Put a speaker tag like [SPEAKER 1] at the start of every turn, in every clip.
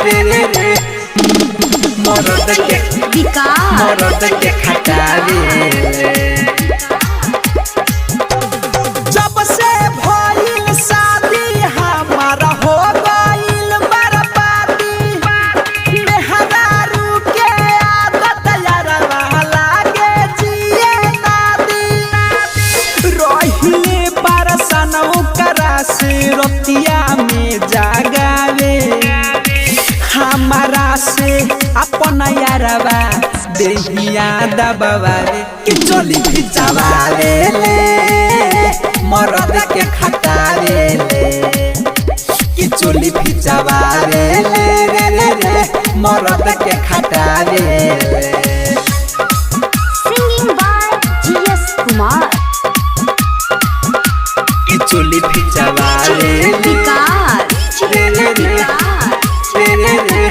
[SPEAKER 1] रे रे रे मरद के खटावे जब से भइल शादी हमारा हो गइल बर्बादी मेहरारू के आदत यारवा लागे जिए नादी रहिले परसन ओकरा से रतिया में जागावे हमारा से अपना यारवा देहिया दबावे कि चोली खिंचावे ले मरद के खटावे ले कि चोली खिंचावे ले रे रे रे मरद के खटावे ले
[SPEAKER 2] Singing by G.S. Kumar.
[SPEAKER 1] कि चोली खिंचावे ले रे रे रे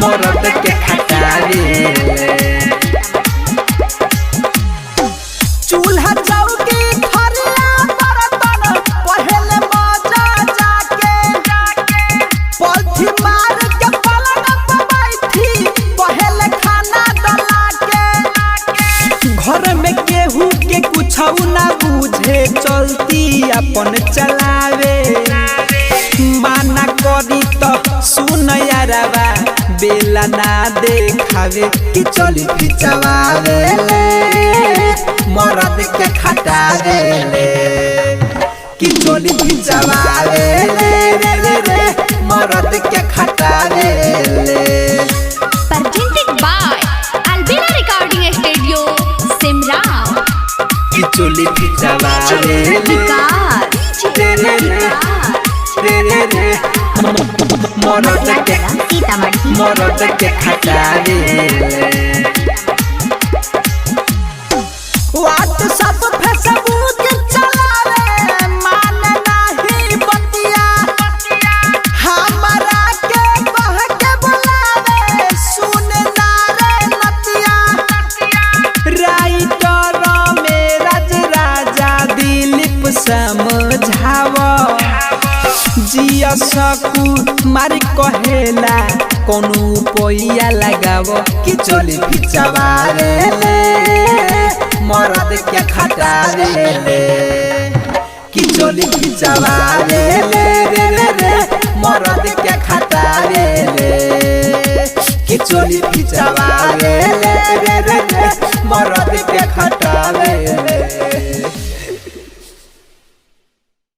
[SPEAKER 1] मरद के खटावे चूल्हा चौकी खरिया बर्तन पहले मजा जाके पलथी मार के पलंग पर बैठी पहले खाना डला के घर में केहू के कुछ ना बुझे चलती अपन चलावे माना करी तो सुन यारवा बेला ना देखावे कि चोली खिंचावे ले मरद के खटावे ले कि चोली खिंचावे ले रे रे रे मरद के खटावे ले
[SPEAKER 2] Presented by Albina Recording Studio, Simran.
[SPEAKER 1] कि चोली खिंचावे ले रे रे रे रे मरद के खटावे व्हाट्सएप फेसबुक चलावे मान नहीं बतिया हमरा के बह के बुलावे सुन ना रे नतिया राइटर मेरा राजा दिलीप समझावा जिया सकू मारी कहेला कोनो पैया लगावो कि चोली खिंचावे ले मरद के खटावे ले कि चोली खिंचावे ले रे रे रे मरद के खटावे ले कि चोली खिंचावे ले रे रे रे मरद के खटावे ले।